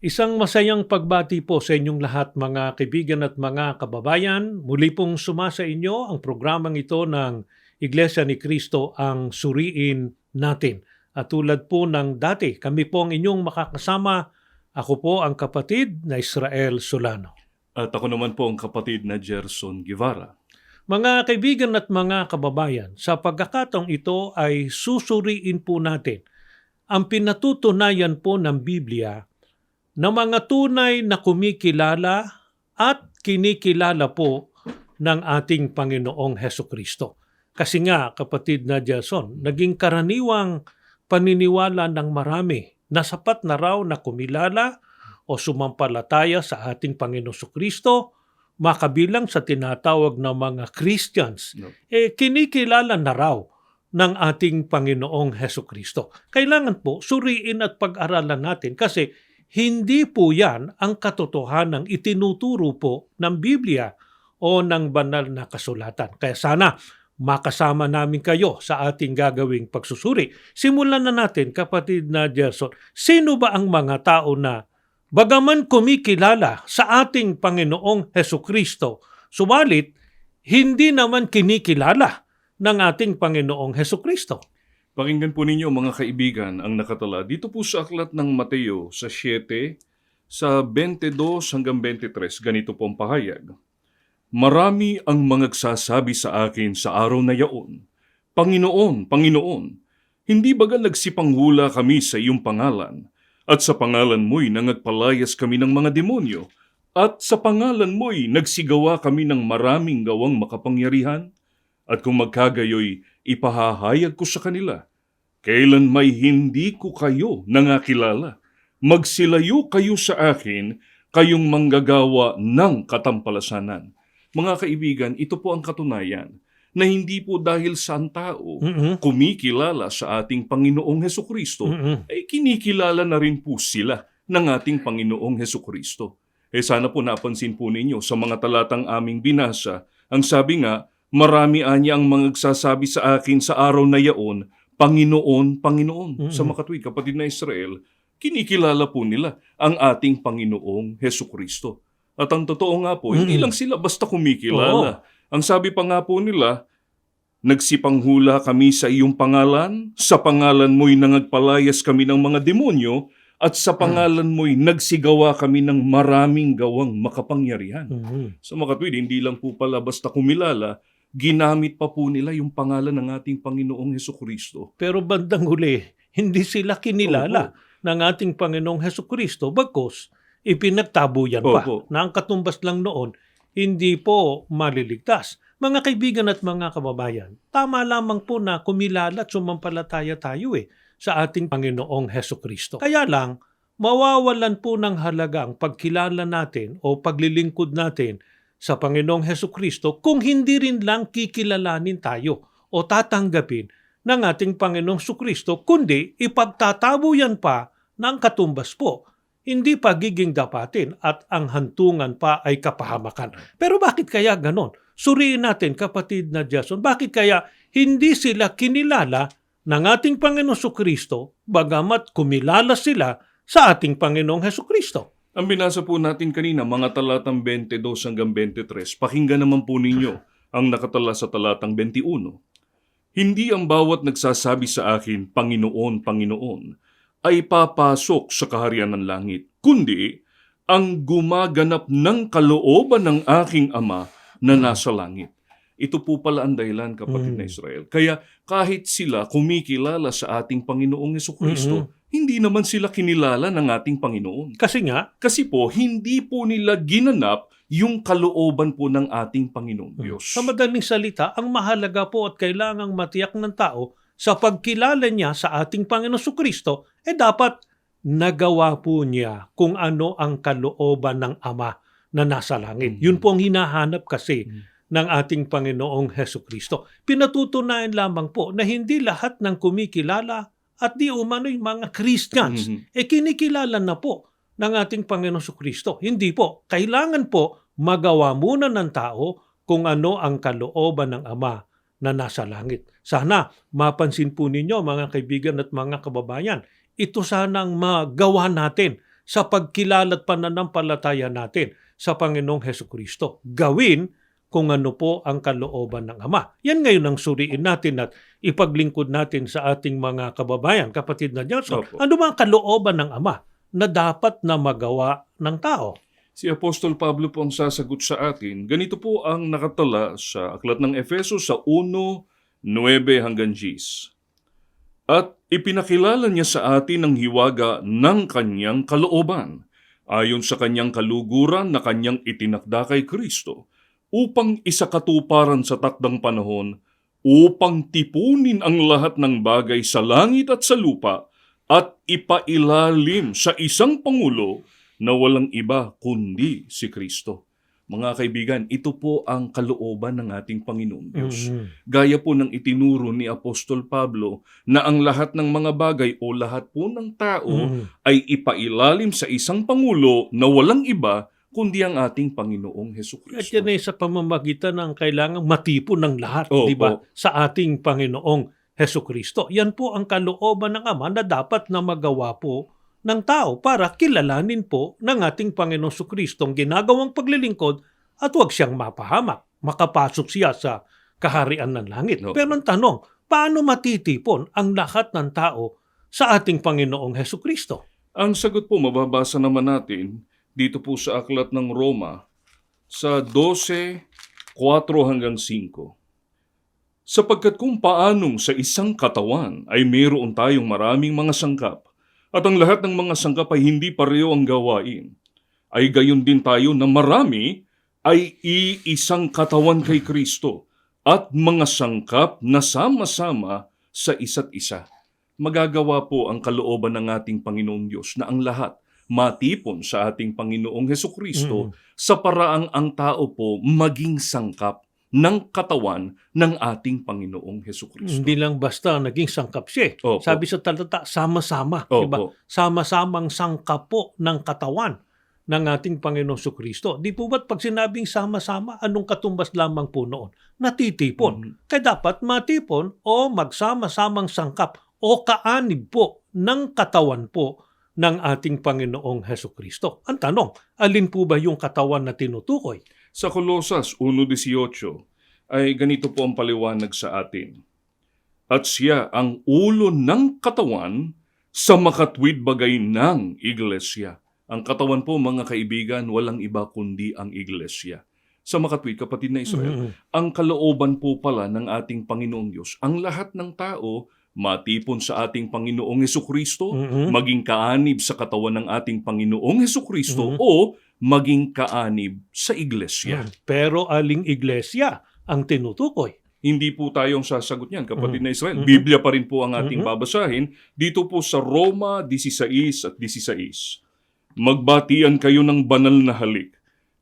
Isang masayang pagbati po sa inyong lahat mga kaibigan at mga kababayan. Muli pong sumasa inyo ang programang ito ng Iglesia ni Cristo ang Suriin Natin. At tulad po ng dati, kami po ang inyong makakasama. Ako po ang kapatid na Israel Solano. At ako naman po ang kapatid na Gerson Guevara. Mga kaibigan at mga kababayan, sa pagkakataong ito ay susuriin po natin ang pinatutunayan po ng Biblia na mga tunay na kumikilala at kinikilala po ng ating Panginoong Hesukristo. Kasi nga, kapatid na Jason, naging karaniwang paniniwala ng marami na sapat na raw na kumilala o sumampalataya sa ating Panginoong Hesukristo, makabilang sa tinatawag na mga Christians, kinikilala na raw ng ating Panginoong Hesukristo. Kailangan po suriin at pag-aralan natin kasi hindi po yan ang katotohanang itinuturo po ng Biblia o ng banal na kasulatan. Kaya sana makasama namin kayo sa ating gagawing pagsusuri. Simulan na natin, kapatid na Gerson. Sino ba ang mga tao na bagaman kumikilala sa ating Panginoong Hesukristo, subalit hindi naman kinikilala ng ating Panginoong Hesukristo? Pakinggan po ninyo mga kaibigan ang nakatala dito po sa aklat ng Mateo sa 7, sa 22 hanggang 23. Ganito po ang pahayag. Marami ang magsasabi sa akin sa araw na yaon, Panginoon, Panginoon, hindi baga nagsipanghula kami sa iyong pangalan, at sa pangalan mo'y nangagpalayas kami ng mga demonyo, at sa pangalan mo'y nagsigawa kami ng maraming gawang makapangyarihan? At kung magkagayoy, ipahahayag ko sa kanila, kailan may hindi ko kayo nangakilala. Magsilayo kayo sa akin, kayong manggagawa ng katampalasanan. Mga kaibigan, ito po ang katunayan na hindi po dahil sa ang tao kumikilala sa ating Panginoong Hesukristo, ay kinikilala na rin po sila ng ating Panginoong Hesukristo. Sana po napansin po ninyo sa mga talatang aming binasa, ang sabi nga, marami anya ang magsasabi sa akin sa araw na yaon, Panginoon, Panginoon. Sa makatuwid, kapatid na Israel, kinikilala po nila ang ating Panginoong Hesukristo. At ang totoo nga po, hindi lang sila basta kumikilala. Ang sabi pa nga po nila, nagsipanghula kami sa iyong pangalan, sa pangalan mo'y nangagpalayas kami ng mga demonyo, at sa pangalan mo'y nagsigawa kami ng maraming gawang makapangyarihan. Sa makatuwid, hindi lang po pala basta kumilala, ginamit pa po nila yung pangalan ng ating Panginoong Hesukristo. Pero bandang huli, hindi sila kinilala ng ating Panginoong Hesukristo bagkus ipinagtabuyan pa na ang katumbas lang noon hindi po maliligtas. Mga kaibigan at mga kababayan, tama lamang po na kumilala at sumampalataya tayo sa ating Panginoong Hesukristo. Kaya lang, mawawalan po ng halaga ang pagkilala natin o paglilingkod natin sa Panginoong Hesukristo kung hindi rin lang kikilalanin tayo o tatanggapin ng ating Panginoong Hesukristo, kundi ipagtatabuyan pa ng katumbas po. Hindi pagiging dapatin at ang hantungan pa ay kapahamakan. Pero bakit kaya ganon? Suriin natin, kapatid na Jason, bakit kaya hindi sila kinilala ng ating Panginoong Hesukristo bagamat kumilala sila sa ating Panginoong Hesukristo? Ang binasa po natin kanina, mga talatang 22 hanggang 23, pakinggan naman po ninyo ang nakatala sa talatang 21. Hindi ang bawat nagsasabi sa akin, Panginoon, Panginoon, ay papasok sa kaharian ng langit, kundi ang gumaganap ng kalooban ng aking Ama na nasa langit. Ito po pala ang dahilan, kapatid na Israel. Kaya kahit sila kumikilala sa ating Panginoong Hesukristo, hindi naman sila kinilala ng ating Panginoon. Kasi po, hindi po nila ginanap yung kalooban po ng ating Panginoong Diyos. Sa madaling salita, ang mahalaga po at kailangang matiyak ng tao sa pagkilala niya sa ating Panginoong Hesukristo, dapat nagawa po niya kung ano ang kalooban ng Ama na nasa langit. Yun po ang hinahanap kasi ng ating Panginoong Hesukristo. Pinatutunayan lamang po na hindi lahat ng kumikilala at di umano'y mga Christians, kinikilala na po ng ating Panginoong Hesukristo. Hindi po. Kailangan po magawa muna ng tao kung ano ang kalooban ng Ama na nasa langit. Sana mapansin po ninyo, mga kaibigan at mga kababayan, ito sana ang magawa natin sa pagkilala at pananampalataya natin sa Panginoong Hesukristo. Gawin kung ano po ang kalooban ng Ama. Yan ngayon ang suriin natin at ipaglingkod natin sa ating mga kababayan, kapatid na Johnson. Opo. Ano ba ang kalooban ng Ama na dapat na magawa ng tao? Si Apostol Pablo po ang sasagot sa atin. Ganito po ang nakatala sa Aklat ng Efeso sa 1:9 hanggang 10. At ipinakilala niya sa atin ang hiwaga ng kanyang kalooban, ayon sa kanyang kaluguran na kanyang itinakda kay Kristo, upang isakatuparan sa takdang panahon, upang tipunin ang lahat ng bagay sa langit at sa lupa, at ipailalim sa isang Pangulo na walang iba kundi si Kristo. Mga kaibigan, ito po ang kalooban ng ating Panginoon Diyos. Gaya po ng itinuro ni Apostol Pablo na ang lahat ng mga bagay o lahat po ng tao ay ipailalim sa isang Pangulo na walang iba kundi ang ating Panginoong At Hesukristo. yan ay sa pamamagitan ng kailangang matipon ng lahat, Opo. di ba? Sa ating Panginoong Hesukristo. Yan po ang kalooban ng Ama na dapat na magawa po ng tao para kilalanin po ng ating Panginoong Hesukristo ang ginagawang paglilingkod at huwag siyang mapahamak. Makapasok siya sa kaharian ng langit. Opo. Pero ang tanong, paano matitipon ang lahat ng tao sa ating Panginoong Hesukristo? Ang sagot po mababasa naman natin dito po sa Aklat ng Roma sa 12:4 hanggang 5. Sapagkat kung paanong sa isang katawan ay mayroon tayong maraming mga sangkap, at ang lahat ng mga sangkap ay hindi pareho ang gawain, ay gayon din tayo na marami ay iisang katawan kay Kristo at mga sangkap na sama-sama sa isa't isa. Magagawa po ang kalooban ng ating Panginoong Diyos na ang lahat matipon sa ating Panginoong Hesukristo sa paraang ang tao po maging sangkap ng katawan ng ating Panginoong Hesukristo. Hindi lang basta naging sangkap siya. Opo. Sabi sa talata, sama-sama. Opo. Diba? Sama-samang sangkap po ng katawan ng ating Panginoong Hesukristo. Di po ba't pag sinabing sama-sama, anong katumbas lamang po noon? Natitipon. Kaya dapat matipon o magsama-samang sangkap o kaanib po ng katawan po ng ating Panginoong Hesukristo. Ang tanong, alin po ba yung katawan na tinutukoy? Sa Kolosas 1:18 ay ganito po ang paliwanag sa atin. At siya ang ulo ng katawan sa makatwid bagay ng iglesia. Ang katawan po, mga kaibigan, walang iba kundi ang iglesia. Sa makatwid, kapatid na Israel, ang kalooban po pala ng ating Panginoong Diyos, ang lahat ng tao matipon sa ating Panginoong Hesukristo, maging kaanib sa katawan ng ating Panginoong Hesukristo, o maging kaanib sa iglesia. Pero aling iglesia ang tinutukoy? Hindi po tayong sasagot niyan, kapatid na Israel. Biblia pa rin po ang ating babasahin. Dito po sa Roma 16 at 16. Magbatian kayo ng banal na halik.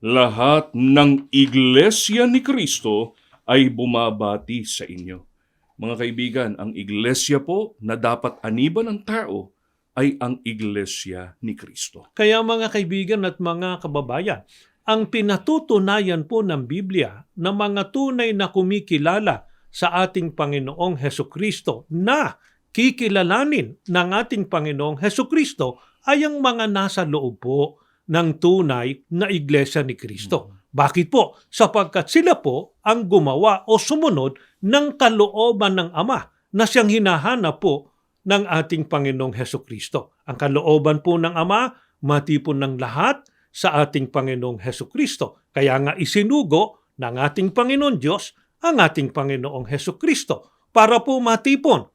Lahat ng iglesia ni Kristo ay bumabati sa inyo. Mga kaibigan, ang iglesia po na dapat aniban ng tao ay ang iglesia ni Kristo. Kaya mga kaibigan at mga kababayan, ang pinatutunayan po ng Biblia na mga tunay na kumikilala sa ating Panginoong Hesukristo na kikilalanin ng ating Panginoong Hesukristo ay ang mga nasa loob po ng tunay na iglesia ni Kristo. Bakit po? Sapagkat sila po ang gumawa o sumunod ng kalooban ng Ama na siyang hinahanap po ng ating Panginoong Hesukristo. Ang kalooban po ng Ama, matipon ng lahat sa ating Panginoong Hesukristo. Kaya nga isinugo ng ating Panginoon Diyos ang ating Panginoong Hesukristo. Para po matipon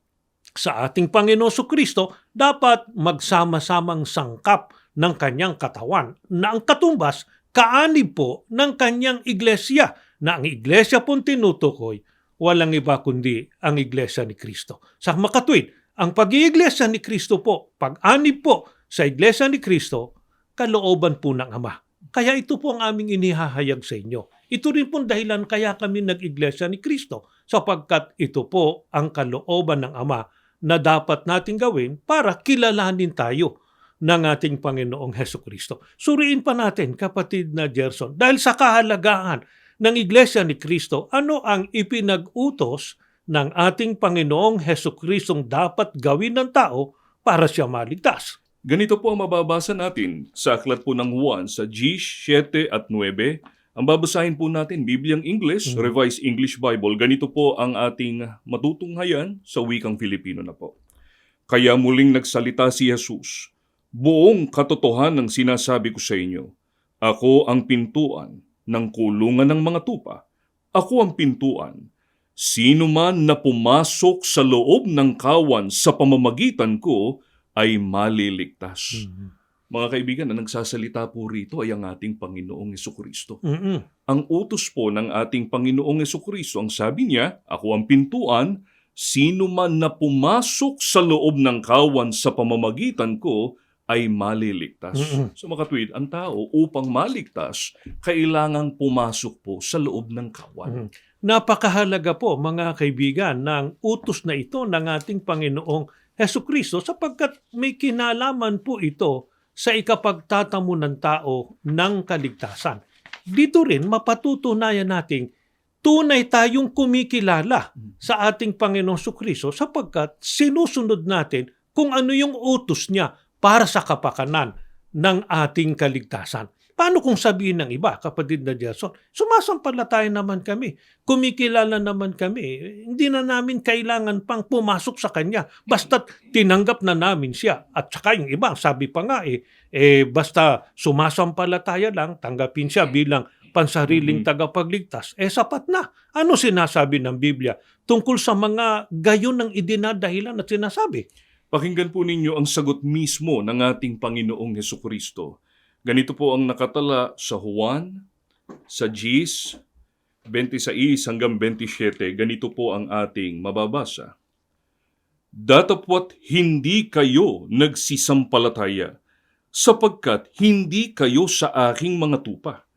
sa ating Panginoong Hesukristo, dapat magsama-samang sangkap ng kanyang katawan na ang katumbas kaanib po ng kanyang iglesia, na ang iglesia pong tinutukoy, walang iba kundi ang iglesia ni Kristo. Sa makatwid, ang pag-iiglesia ni Kristo po, pag-anib po sa iglesia ni Kristo, kalooban po ng Ama. Kaya ito po ang aming inihahayag sa inyo. Ito rin pong dahilan kaya kami nag-iglesia ni Kristo, sapagkat ito po ang kalooban ng Ama na dapat nating gawin para kilalanin tayo ng ating Panginoong Hesukristo. Suriin pa natin, kapatid na Gerson, dahil sa kahalagaan ng Iglesia ni Kristo, ano ang ipinag-utos ng ating Panginoong Hesukristong dapat gawin ng tao para siya maligtas? Ganito po ang mababasa natin sa aklat po ng Juan sa G7 at 9. Ang babasahin po natin, Bibliang English, Revised English Bible. Ganito po ang ating matutunghayan sa wikang Filipino na po. Kaya muling nagsalita si Jesus, buong katotohanan sinasabi ko sa inyo, ako ang pintuan ng kulungan ng mga tupa. Ako ang pintuan. Sino man na pumasok sa loob ng kawan sa pamamagitan ko ay maliligtas. Mga kaibigan, na nagsasalita po rito ay ang ating Panginoong Hesukristo. Ang utos po ng ating Panginoong Hesukristo, ang sabi niya, ako ang pintuan, sino man na pumasok sa loob ng kawan sa pamamagitan ko ay maliligtas. So mga kapatid, ang tao upang maligtas, kailangang pumasok po sa loob ng kawan. Napakahalaga po mga kaibigan ng utos na ito ng ating Panginoong Hesukristo sapagkat may kinalaman po ito sa ikapagtatamo ng tao ng kaligtasan. Dito rin mapatutunayan nating tunay tayong kumikilala sa ating Panginoong Hesukristo sapagkat sinusunod natin kung ano yung utos niya para sa kapakanan ng ating kaligtasan. Paano kung sabihin ng iba, kapatid na Jason, sumasampalataya naman kami, kumikilala naman kami, hindi na namin kailangan pang pumasok sa Kanya, basta't tinanggap na namin siya. At saka yung iba, sabi pa nga basta sumasampalataya lang, tanggapin siya bilang pansariling tagapagligtas, sapat na. Ano sinasabi ng Biblia tungkol sa mga gayon ng idinadahilan at sinasabi? Pakinggan po ninyo ang sagot mismo ng ating Panginoong Hesukristo. Ganito po ang nakatala sa Juan, sa Gs 26 hanggang 27. Ganito po ang ating mababasa. Datapwat hindi kayo nagsisampalataya, sapagkat hindi kayo sa aking mga tupa.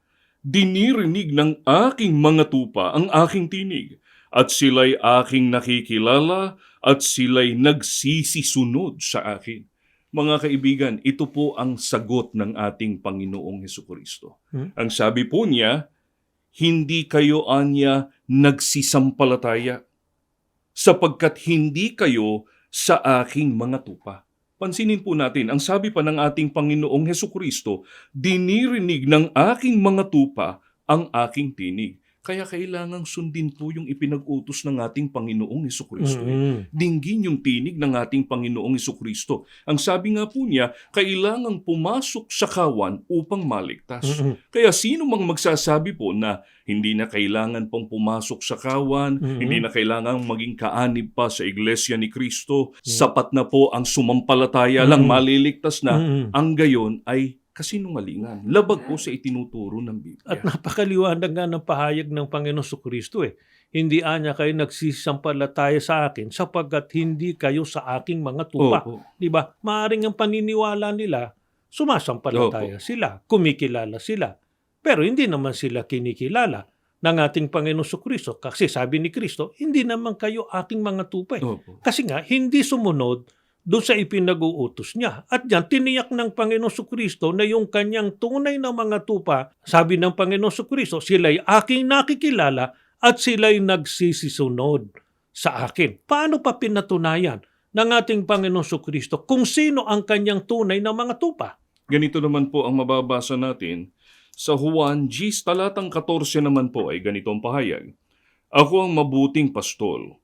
Dinirinig ng aking mga tupa ang aking tinig, at sila'y aking nakikilala, at sila'y nagsisisunod sa akin. Mga kaibigan, ito po ang sagot ng ating Panginoong Hesukristo. Ang sabi po niya, hindi kayo anya nagsisampalataya, sapagkat hindi kayo sa aking mga tupa. Pansinin po natin, ang sabi pa ng ating Panginoong Hesukristo, dinirinig ng aking mga tupa ang aking tinig. Kaya kailangang sundin po yung ipinag-utos ng ating Panginoong Hesukristo. Dinggin yung tinig ng ating Panginoong Hesukristo. Ang sabi nga po niya, kailangang pumasok sa kawan upang maligtas. Kaya sino mang magsasabi po na hindi na kailangan pong pumasok sa kawan, hindi na kailangan maging kaanib pa sa Iglesia ni Kristo, sapat na po ang sumampalataya lang maliligtas na, ang gayon ay kasinungalingan. Labag po sa itinuturo ng Biblia. At napakaliwanag nga ng pahayag ng Panginoong Hesukristo Hindi anya kayo nagsisampalataya sa akin sapagkat hindi kayo sa aking mga tupa. Di ba? Maaring ang paniniwala nila, sumasampalataya sila, kumikilala sila. Pero hindi naman sila kinikilala ng ating Panginoong Hesukristo. Kasi sabi ni Kristo, hindi naman kayo aking mga tupa. Kasi nga, hindi sumunod doon sa ipinag-uutos niya. At yan, tiniyak ng Panginoong Hesukristo na yung kanyang tunay na mga tupa, sabi ng Panginoong Hesukristo, sila'y aking nakikilala at sila'y nagsisisunod sa akin. Paano pa pinatunayan ng ating Panginoong Hesukristo kung sino ang kanyang tunay na mga tupa? Ganito naman po ang mababasa natin sa Juan Gs talatang 14 naman po ay ganitong pahayag. Ako ang mabuting pastol.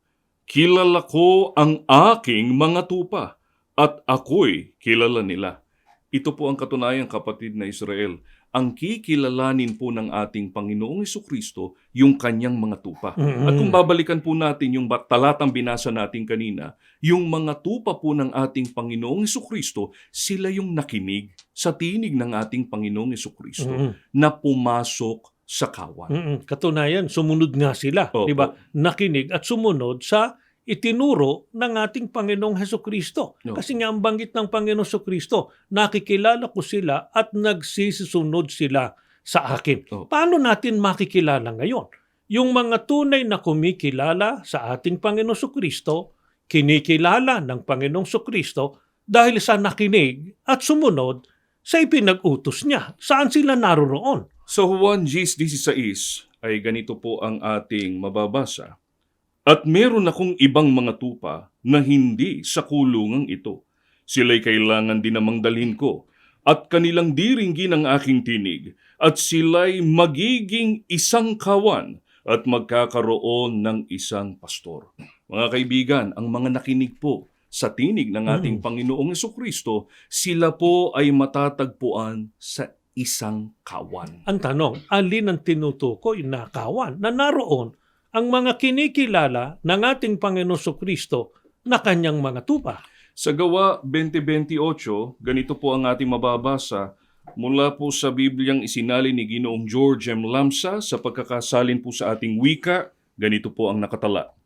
Kilala ko ang aking mga tupa, at ako'y kilala nila. Ito po ang katunayan, kapatid na Israel. Ang kikilalanin po ng ating Panginoong Hesukristo, yung kanyang mga tupa. At kung babalikan po natin yung talatang binasa natin kanina, yung mga tupa po ng ating Panginoong Hesukristo, sila yung nakinig sa tinig ng ating Panginoong Hesukristo na pumasok sa kawan. Katunayan, sumunod nga sila, di ba? Nakinig at sumunod sa itinuro ng ating Panginoong Hesukristo. Kasi nga ang banggit ng Panginoong Hesukristo, nakikilala ko sila at nagsisisunod sila sa akin. Paano natin makikilala ngayon? Yung mga tunay na kumikilala sa ating Panginoong Hesukristo, kinikilala ng Panginoong Hesukristo dahil sa nakinig at sumunod sa ipinag-utos niya. Saan sila naroroon? Sa Juan 16 ay ganito po ang ating mababasa. At meron akong ibang mga tupa na hindi sa kulungang ito. Sila'y kailangan din namang dalhin ko, at kanilang diringgin ang aking tinig, at sila'y magiging isang kawan, at magkakaroon ng isang pastor. Mga kaibigan, ang mga nakinig po sa tinig ng ating Panginoong Hesukristo, sila po ay matatagpuan sa isang kawan. Ang tanong, alin ang tinutukoy na kawan na naroon ang mga kinikilala ng ating Panginoong Hesukristo na kanyang mga tupa? Sa Gawa 20:28, ganito po ang ating mababasa mula po sa Bibliang isinalin ni Ginoong George M. Lamsa sa pagkakasalin po sa ating wika, ganito po ang nakatala.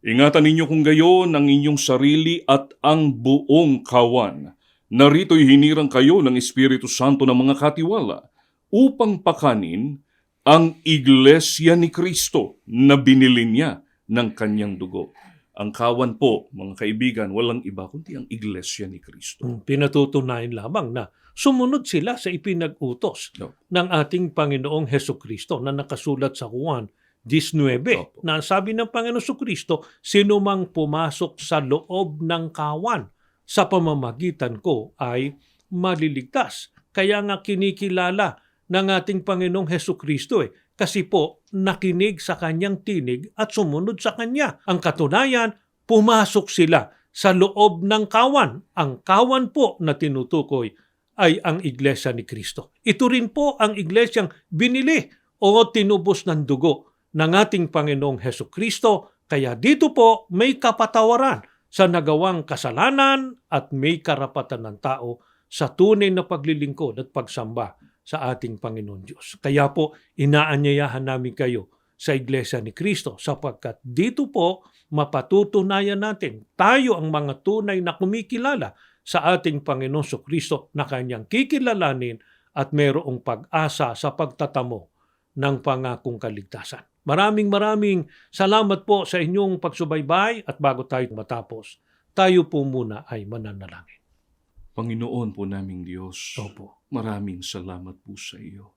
Ingatan ninyo kung gayon ang inyong sarili at ang buong kawan. Narito'y hinirang kayo ng Espiritu Santo ng mga katiwala upang pakanin ang Iglesia ni Kristo na binili niya ng kanyang dugo. Ang kawan po, mga kaibigan, walang iba kundi ang Iglesia ni Kristo. Pinatutunayan lamang na sumunod sila sa ipinag-utos ng ating Panginoong Hesukristo na nakasulat sa Juan 19, na sabi ng Panginoong Hesukristo, sino mang pumasok sa loob ng kawan sa pamamagitan ko ay maliligtas. Kaya nga kinikilala ng ating Panginoong Hesukristo kasi po nakinig sa kanyang tinig at sumunod sa kanya. Ang katunayan, pumasok sila sa loob ng kawan. Ang kawan po na tinutukoy ay ang Iglesia ni Kristo. Ito rin po ang iglesyang binili o tinubos ng dugo ng ating Panginoong Hesukristo. Kaya dito po may kapatawaran sa nagawang kasalanan at may karapatan ng tao sa tunay na paglilingkod at pagsamba sa ating Panginoon Diyos. Kaya po, inaanyayahan namin kayo sa Iglesia ni Kristo sapagkat dito po mapatutunayan natin tayo ang mga tunay na kumikilala sa ating Panginoon Kristo na kanyang kikilalanin at mayroong pag-asa sa pagtatamo ng pangakong kaligtasan. Maraming salamat po sa inyong pagsubaybay at bago tayo matapos, tayo po muna ay mananalangin. Panginoon po naming Diyos, Opo. maraming salamat po sa iyo.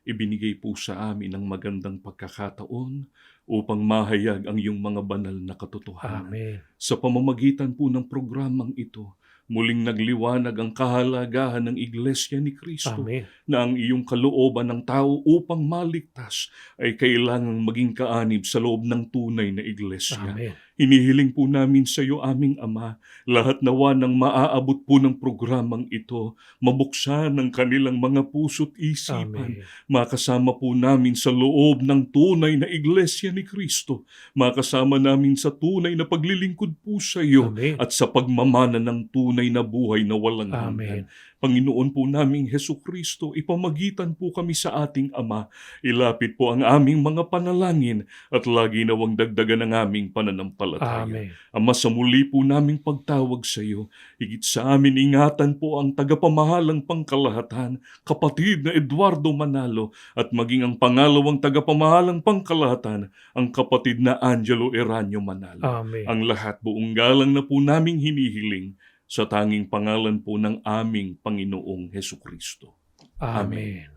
Ibinigay po sa amin ang magandang pagkakataon upang mahayag ang iyong mga banal na katotohanan. Amen. Sa pamamagitan po ng programang ito, muling nagliwanag ang kahalagahan ng Iglesia ni Kristo Amen. na ang iyong kalooban ng tao upang maligtas ay kailangang maging kaanib sa loob ng tunay na Iglesia. Amen. Hinihiling po namin sa iyo, aming Ama, lahat nawa ng maaabot po ng programang ito, mabuksan ang kanilang mga puso't isipan. Amen. Makasama po namin sa loob ng tunay na Iglesia ni Kristo. Makasama namin sa tunay na paglilingkod po sa iyo Amen. at sa pagmamana ng tunay na buhay na walang hanggan. Amen. Panginoon po naming Hesukristo, ipamagitan po kami sa ating Ama. Ilapit po ang aming mga panalangin at lagi nawang dagdagan ang aming pananampalataya. Amen. Ama, sa muli po naming pagtawag sa iyo, higit sa amin ingatan po ang tagapamahalang pangkalahatan, kapatid na Eduardo Manalo, at maging ang pangalawang tagapamahalang pangkalahatan, ang kapatid na Angelo Eranio Manalo. Amen. Ang lahat buong galang na po naming hinihiling sa tanging pangalan po ng aming Panginoong Hesukristo. Amen.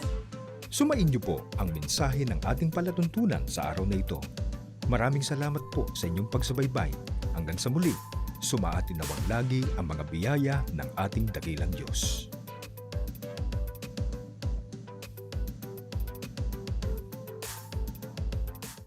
Sumain niyo po ang mensahe ng ating palatuntunan sa araw na ito. Maraming salamat po sa inyong pagsubaybay. Hanggang sa muli, sumaatin nawang lagi ang mga biyaya ng ating dakilang Diyos.